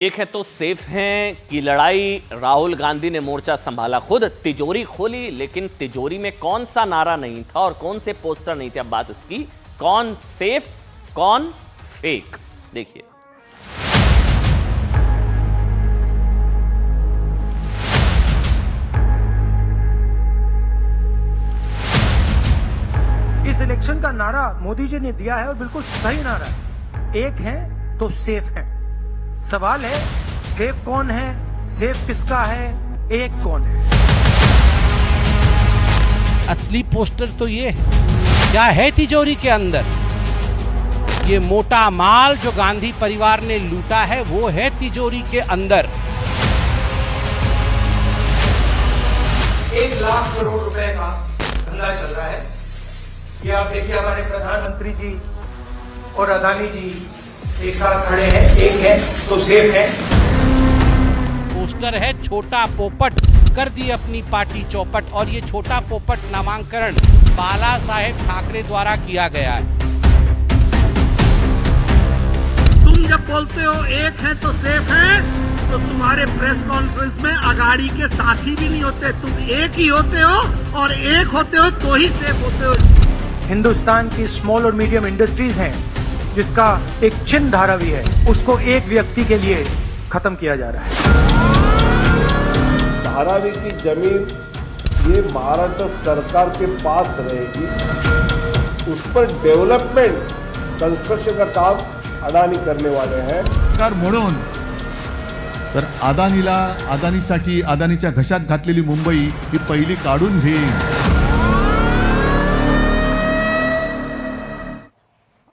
एक है तो सेफ हैं की लड़ाई। राहुल गांधी ने मोर्चा संभाला खुद, तिजोरी खोली, लेकिन तिजोरी में कौन सा नारा नहीं था और कौन से पोस्टर नहीं थे। अब बात इसकी, कौन सेफ कौन फेक, देखिए। इस इलेक्शन का नारा मोदी जी ने दिया है और बिल्कुल सही नारा है। एक है तो सेफ है। सवाल है सेफ कौन है, सेफ किसका है, एक कौन है। असली पोस्टर तो ये है, क्या है तिजोरी के अंदर। ये मोटा माल जो गांधी परिवार ने लूटा है वो है तिजोरी के अंदर। 1 लाख करोड़ रुपए का धंधा चल रहा है। ये आप देखिए, हमारे प्रधानमंत्री जी और अदानी जी एक साथ खड़े हैं। एक है तो सेफ है। पोस्टर है छोटा पोपट, कर दी अपनी पार्टी चौपट। और ये छोटा पोपट नामांकन बाला साहेब ठाकरे द्वारा किया गया है। तुम जब बोलते हो एक है तो सेफ है, तो तुम्हारे प्रेस कॉन्फ्रेंस में अगाड़ी के साथी भी नहीं होते। तुम एक ही होते हो और एक होते हो तो ही सेफ होते हो। हिंदुस्तान की स्मॉल और मीडियम इंडस्ट्रीज हैं, जिसका एक चिन्ह धारावी है, उसको एक व्यक्ति के लिए खत्म किया जा रहा है। धारावी की जमीन ये महाराष्ट्र सरकार के पास रहेगी। उस पर डेवलपमेंट कंस्ट्रक्शन का काम अडानी करने वाले हैं। सरकार म्हणून तर अदानीसाठी अदानीच्या घशात घातलेली मुंबई ही पहिली काढून घेईल।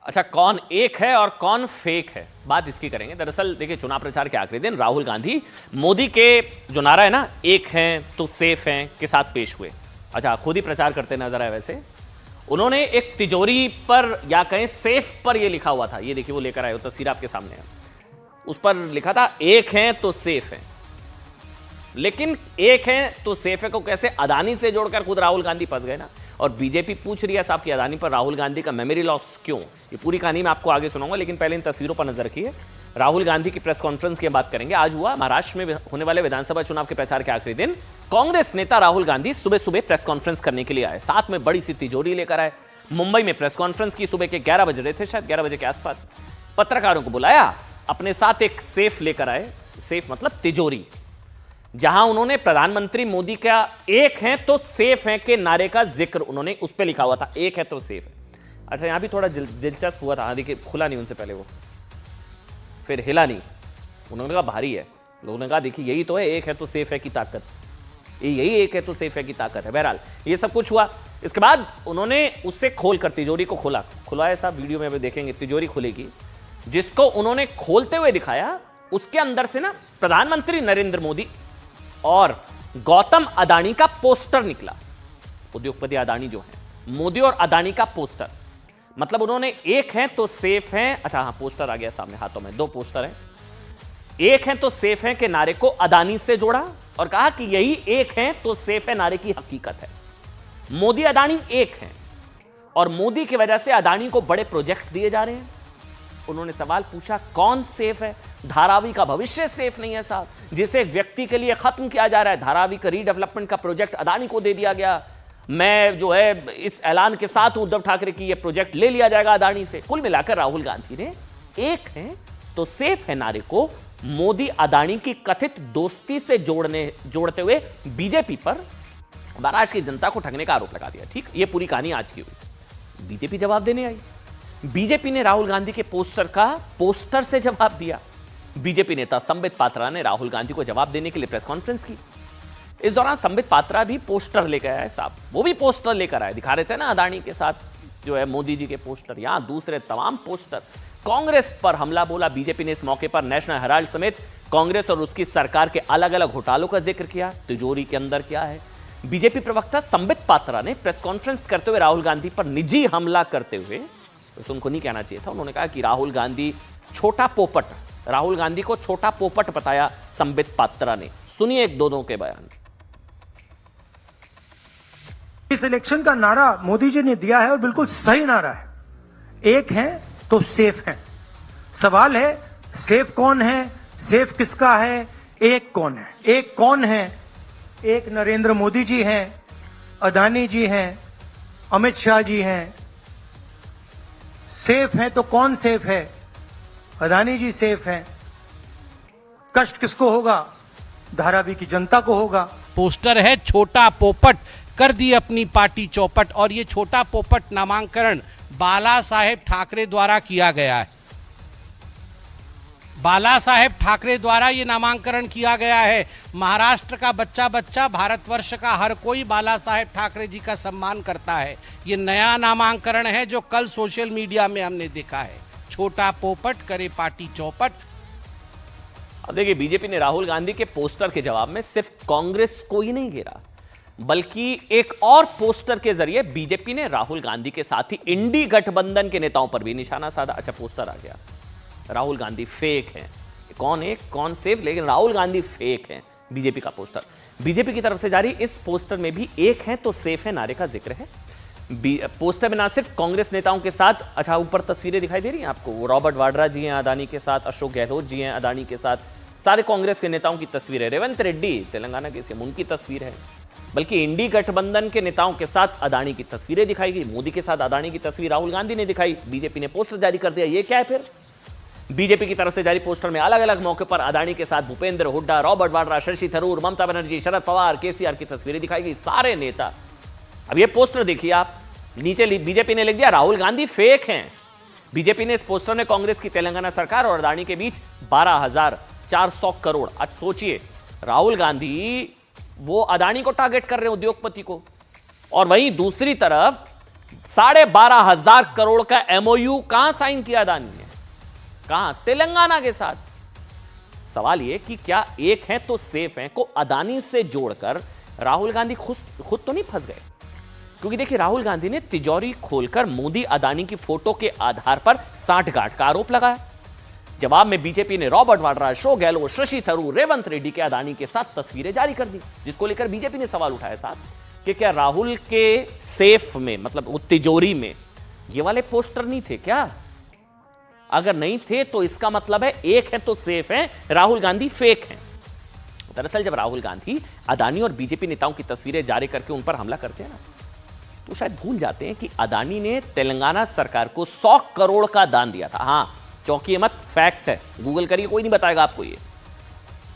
अच्छा, कौन एक है और कौन फेक है, बात इसकी करेंगे। दरअसल देखिए, चुनाव प्रचार के आखिरी दिन राहुल गांधी मोदी के जो नारा है ना, एक हैं तो सेफ हैं, के साथ पेश हुए। अच्छा, खुद ही प्रचार करते नजर आए। वैसे उन्होंने एक तिजोरी पर या कहें सेफ पर यह लिखा हुआ था, ये देखिए वो लेकर आए, वो तस्वीर आपके सामने है। उस पर लिखा था एक हैं तो सेफ हैं। लेकिन एक हैं तो सेफ है को कैसे अदानी से जोड़कर खुद राहुल गांधी फंस गए ना। और बीजेपी पूछ रही है साहब कि अदानी पर राहुल गांधी का मेमोरी लॉस क्यों। ये पूरी कहानी मैं आपको आगे सुनाऊंगा, लेकिन पहले इन तस्वीरों पर नजर रखिए। राहुल गांधी की प्रेस कॉन्फ्रेंस की बात करेंगे। आज हुआ महाराष्ट्र में होने वाले विधानसभा चुनाव के प्रचार के आखिरी दिन। कांग्रेस नेता राहुल गांधी सुबह सुबह प्रेस कॉन्फ्रेंस करने के लिए आए, साथ में बड़ी सी तिजोरी लेकर आए। मुंबई में प्रेस कॉन्फ्रेंस की, सुबह के 11 बज रहे थे, शायद 11 बजे के आसपास। पत्रकारों को बुलाया, अपने साथ एक सेफ लेकर आए। सेफ मतलब तिजोरी, जहां उन्होंने प्रधानमंत्री मोदी का एक है तो सेफ है के नारे का जिक्र उन्होंने उस पर लिखा हुआ था, एक है तो सेफ है। अच्छा, यहां भी थोड़ा दिलचस्प हुआ था। देखिए, खुला नहीं उनसे पहले, वो फिर हिला नहीं। उन्होंने कहा भारी है। लोगों ने कहा देखिए यही तो है एक है तो सेफ है की ताकत, यही एक है तो सेफ है की ताकत है। बहरहाल ये सब कुछ हुआ। इसके बाद उन्होंने उससे खोलकर तिजोरी को खुला ऐसा वीडियो में अभी देखेंगे। तिजोरी खुलेगी, जिसको उन्होंने खोलते हुए दिखाया। उसके अंदर से ना प्रधानमंत्री नरेंद्र मोदी और गौतम अदानी का पोस्टर निकला। उद्योगपति अदानी जो है, मोदी और अदानी का पोस्टर। मतलब उन्होंने एक है तो सेफ है, अच्छा हाँ पोस्टर आ गया सामने हाथों में, 2 पोस्टर हैं। एक है तो सेफ है के नारे को अदानी से जोड़ा और कहा कि यही एक है तो सेफ है नारे की हकीकत है। मोदी अदानी एक है और मोदी की वजह से अदानी को बड़े प्रोजेक्ट दिए जा रहे हैं। उन्होंने सवाल पूछा कौन सेफ है। धारावी का भविष्य सेफ नहीं है साहब, जिसे एक व्यक्ति के लिए खत्म किया जा रहा है। धारावी का रीडेवलपमेंट का प्रोजेक्ट अदानी को दे दिया गया। मैं जो है इस ऐलान के साथ उद्धव ठाकरे की ये प्रोजेक्ट ले लिया जाएगा अदानी से। कुल मिलाकर राहुल गांधी ने एक है तो सेफ है नारे को मोदी अदानी की कथित दोस्ती से जोड़ते हुए बीजेपी पर, महाराष्ट्र की जनता को ठगने का आरोप लगा दिया। ठीक, ये पूरी कहानी आज की हुई। बीजेपी जवाब देने आई। बीजेपी ने राहुल गांधी के पोस्टर से जवाब दिया। बीजेपी नेता संबित पात्रा ने राहुल गांधी को जवाब देने के लिए प्रेस कॉन्फ्रेंस की। इस दौरान संबित पात्रा भी पोस्टर लेकर आए साहब, वो भी पोस्टर लेकर आए। दिखा रहे थे ना अदानी के साथ जो है मोदी जी के पोस्टर, यहां दूसरे तमाम पोस्टर। कांग्रेस पर हमला बोला बीजेपी ने। इस मौके पर नेशनल हेराल्ड समेत कांग्रेस और उसकी सरकार के अलग अलग घोटालों का जिक्र किया। तिजोरी के अंदर क्या है। बीजेपी प्रवक्ता संबित पात्रा ने प्रेस कॉन्फ्रेंस करते हुए राहुल गांधी पर निजी हमला करते हुए, तो उनको नहीं कहना चाहिए था, उन्होंने कहा कि राहुल गांधी छोटा पोपट, राहुल गांधी को छोटा पोपट बताया संबित पात्रा ने। सुनिए एक दो के बयान। इस इलेक्शन का नारा मोदी जी ने दिया है और बिल्कुल सही नारा है। एक है तो सेफ है। सवाल है सेफ कौन है, सेफ किसका है, एक कौन है। एक कौन है? एक नरेंद्र मोदी जी हैं, अदानी जी हैं, अमित शाह जी हैं। सेफ है तो कौन सेफ है? अदानी जी सेफ हैं। कष्ट किसको होगा? धारावी की जनता को होगा। पोस्टर है छोटा पोपट कर दी अपनी पार्टी चौपट, और ये छोटा पोपट नामांकन बाला साहेब ठाकरे द्वारा किया गया है। बाला साहेब ठाकरे द्वारा ये नामांकन किया गया है। महाराष्ट्र का बच्चा बच्चा, भारतवर्ष का हर कोई बाला साहेब ठाकरे जी का सम्मान करता है। ये नया नामांकन है जो कल सोशल मीडिया में हमने देखा है। छोटा पोपट करे पार्टी चौपट। अब देखिए, बीजेपी ने राहुल गांधी के पोस्टर के जवाब में सिर्फ कांग्रेस को ही नहीं घेरा, बल्कि एक और पोस्टर के जरिए बीजेपी ने राहुल गांधी के साथ ही इंडी गठबंधन के नेताओं पर भी निशाना साधा। अच्छा, पोस्टर आ गया, राहुल गांधी फेक है। कौन एक कौन सेफ, लेकिन राहुल गांधी फेक है, बीजेपी का पोस्टर। बीजेपी की तरफ से जारी इस पोस्टर में भी एक है तो सेफ है नारे का जिक्र है। पोस्टर में ना सिर्फ कांग्रेस नेताओं के साथ, अच्छा ऊपर तस्वीरें दिखाई दे रही हैं आपको, रॉबर्ट वाड्रा जी हैं अदानी के साथ, अशोक गहलोत जी हैं अदानी के साथ, सारे कांग्रेस के नेताओं की तस्वीरें, रेवंत रेड्डी तेलंगाना के सीएम उनकी तस्वीर है। बल्कि इंडी गठबंधन के नेताओं के साथ अदानी की तस्वीरें दिखाई गई, मोदी के साथ अदानी की तस्वीर राहुल गांधी ने दिखाई। बीजेपी ने पोस्टर जारी कर दिया। ये क्या है फिर? बीजेपी की तरफ से जारी पोस्टर में अलग अलग मौके पर अदानी के साथ भूपेंद्र हुड्डा, रॉबर्ट वाड्रा, शशि थरूर, ममता बनर्जी, शरद पवार, केसीआर की तस्वीरें दिखाई गई, सारे नेता। अब ये पोस्टर देखिए आप, नीचे बीजेपी ने लिख दिया राहुल गांधी फेक हैं। बीजेपी ने इस पोस्टर में कांग्रेस की तेलंगाना सरकार और अदानी के बीच 12,400 करोड़। आज सोचिए, राहुल गांधी वो अदानी को टारगेट कर रहे हैं, उद्योगपति को, और वहीं दूसरी तरफ 12,500 करोड़ का एमओयू कहां साइन किया अदानी ने? कहां? तेलंगाना के साथ। सवाल यह कि क्या एक है तो सेफ है को अदानी से जोड़कर राहुल गांधी खुद तो नहीं फंस गए? क्योंकि देखिए, राहुल गांधी ने तिजोरी खोलकर मोदी अदानी की फोटो के आधार पर सांठगांठ का आरोप लगाया। जवाब में बीजेपी ने रॉबर्ट वाड्रा, अशोक गहलोत, शशि थरूर, रेवंत रेड्डी के अदानी के साथ तस्वीरें जारी कर दी, जिसको लेकर बीजेपी ने सवाल उठाया साथ कि क्या राहुल के सेफ में, मतलब तिजोरी में, ये वाले पोस्टर नहीं थे क्या? अगर नहीं थे तो इसका मतलब है एक है तो सेफ है, राहुल गांधी फेक हैं। दरअसल जब राहुल गांधी अदानी और बीजेपी नेताओं की तस्वीरें जारी करके उन पर हमला करते हैं ना, तो शायद भूल जाते हैं कि अदानी ने तेलंगाना सरकार को 100 करोड़ का दान दिया था। हां, चौंकिए मत, फैक्ट है, गूगल करिए, कोई नहीं बताएगा आपको ये।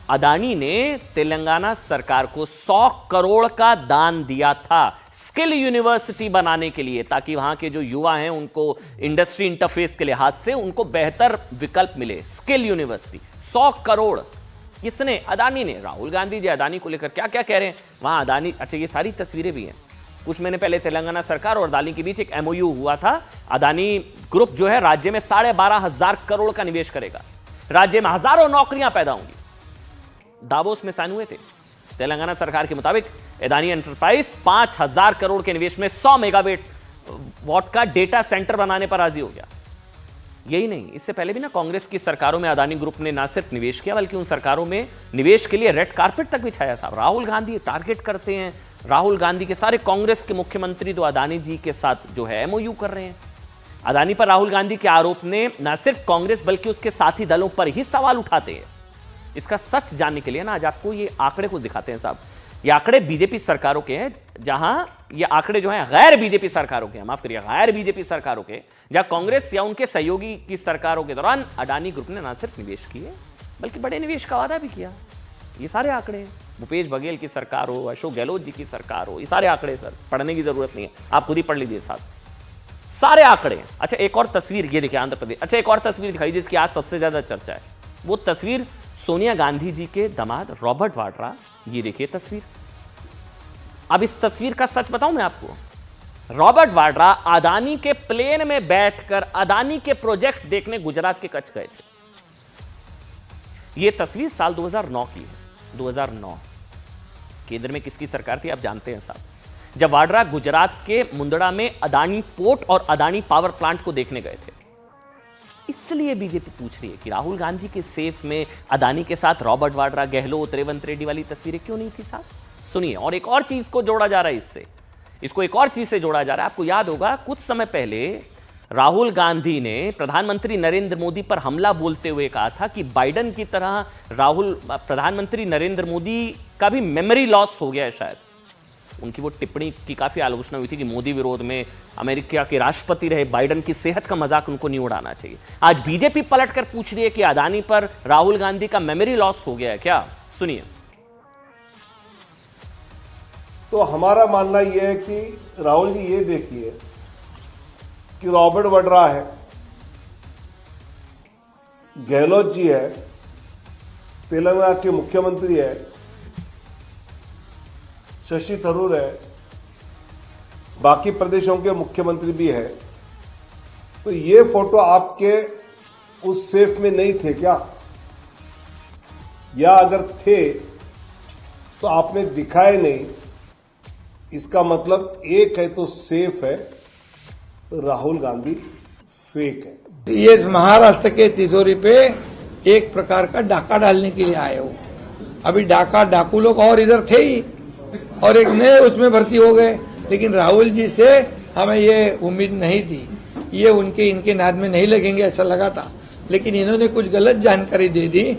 अदानी ने तेलंगाना सरकार को 100 करोड़ का दान दिया था स्किल यूनिवर्सिटी बनाने के लिए, ताकि वहां के जो युवा हैं उनको इंडस्ट्री इंटरफेस के लिहाज से उनको बेहतर विकल्प मिले। स्किल यूनिवर्सिटी 100 करोड़ किसने? अदानी ने। राहुल गांधी जी अदानी को लेकर क्या क्या कह रहे हैं वहां अदानी। अच्छा, ये सारी तस्वीरें भी हैं। कुछ महीने पहले तेलंगाना सरकार और अदानी के बीच एक एमओयू हुआ था। अदानी ग्रुप जो है राज्य में 12,500 करोड़ का निवेश करेगा, राज्य में हजारों नौकरियां पैदा होंगी। दावोस में साइन हुए थे। तेलंगाना सरकार के मुताबिक अदानी एंटरप्राइज 5,000 करोड़ के निवेश में 100 मेगावाट का डेटा सेंटर बनाने पर राजी हो गया। यही नहीं, इससे पहले भी ना कांग्रेस की सरकारों में अदानी ग्रुप ने ना सिर्फ निवेश किया, बल्कि उन सरकारों में निवेश के लिए रेड कारपेट तक बिछाया। साहब, राहुल गांधी टारगेट करते हैं, राहुल गांधी के सारे कांग्रेस के मुख्यमंत्री तो अदानी जी के साथ जो है एमओयू कर रहे हैं। अदानी पर राहुल गांधी के आरोप ने न सिर्फ कांग्रेस बल्कि उसके साथी दलों पर ही सवाल उठाते हैं। इसका सच जानने के लिए ना आज आपको ये आंकड़े को दिखाते हैं साहब। ये आंकड़े बीजेपी सरकारों के हैं, जहां ये आंकड़े जो हैं गैर बीजेपी सरकारों के हैं, माफ करिए गैर बीजेपी सरकारों के, जहां कांग्रेस या उनके सहयोगी की सरकारों के दौरान अदानी ग्रुप ने न सिर्फ निवेश किए बल्कि बड़े निवेश का वादा भी किया। ये सारे आंकड़े हैं। भूपेश बघेल की सरकार हो, अशोक गहलोत जी की सरकार हो, ये सारे आंकड़े सर, पढ़ने की जरूरत नहीं है, आप खुद ही पढ़ लीजिए साहब, सारे आंकड़े। अच्छा, एक और तस्वीर ये देखिए आंध्र प्रदेश। अच्छा, एक और तस्वीर दिखाई जिसकी आज सबसे ज्यादा चर्चा है। वो तस्वीर सोनिया गांधी जी के दामाद रॉबर्ट वाड्रा। ये देखिए तस्वीर। अब इस तस्वीर का सच बताऊं मैं आपको, रॉबर्ट वाड्रा अदानी के प्लेन में बैठकर अदानी के प्रोजेक्ट देखने गुजरात के कच्छ गए थे। यह तस्वीर साल 2009 की है। 2009 केंद्र में किसकी सरकार थी आप जानते हैं साहब, जब वाड्रा गुजरात के मुंदड़ा में अदानी पोर्ट और अदानी पावर प्लांट को देखने गए थे। इसलिए बीजेपी पूछ रही है कि राहुल गांधी के सेफ में अदानी के साथ रॉबर्ट वाड्रा, गहलोत, रेवंत रेड्डी वाली तस्वीरें क्यों नहीं थी साहब? सुनिए, और एक और चीज को जोड़ा जा रहा है इससे, इसको एक और चीज से जोड़ा जा रहा है। आपको याद होगा कुछ समय पहले राहुल गांधी ने प्रधानमंत्री नरेंद्र मोदी पर हमला बोलते हुए कहा था कि बाइडेन की तरह प्रधानमंत्री नरेंद्र मोदी का भी मेमोरी लॉस हो गया है शायद। उनकी वो टिप्पणी की काफी आलोचना हुई थी कि मोदी विरोध में अमेरिका के राष्ट्रपति रहे बाइडेन की सेहत का मजाक उनको नहीं उड़ाना चाहिए। आज बीजेपी पलटकर पूछ रही है कि अदानी पर राहुल गांधी का मेमोरी लॉस हो गया है क्या? सुनिए। तो हमारा मानना यह है कि राहुल जी ये देखिए कि रॉबर्ट वड्रा है, गहलोत जी है, तेलंगाना के मुख्यमंत्री है, शशि थरूर है, बाकी प्रदेशों के मुख्यमंत्री भी है। तो ये फोटो आपके उस सेफ में नहीं थे क्या? या अगर थे तो आपने दिखाए नहीं। इसका मतलब एक है तो सेफ है, राहुल गांधी फेक है। ये महाराष्ट्र के तिजोरी पे एक प्रकार का डाका डालने के लिए आए हो। अभी डाकू लोग और इधर थे ही, और एक नए उसमें भर्ती हो गए। लेकिन राहुल जी से हमें ये उम्मीद नहीं थी, ये इनके नाद में नहीं लगेंगे ऐसा लगा था। लेकिन इन्होंने कुछ गलत जानकारी दे दी।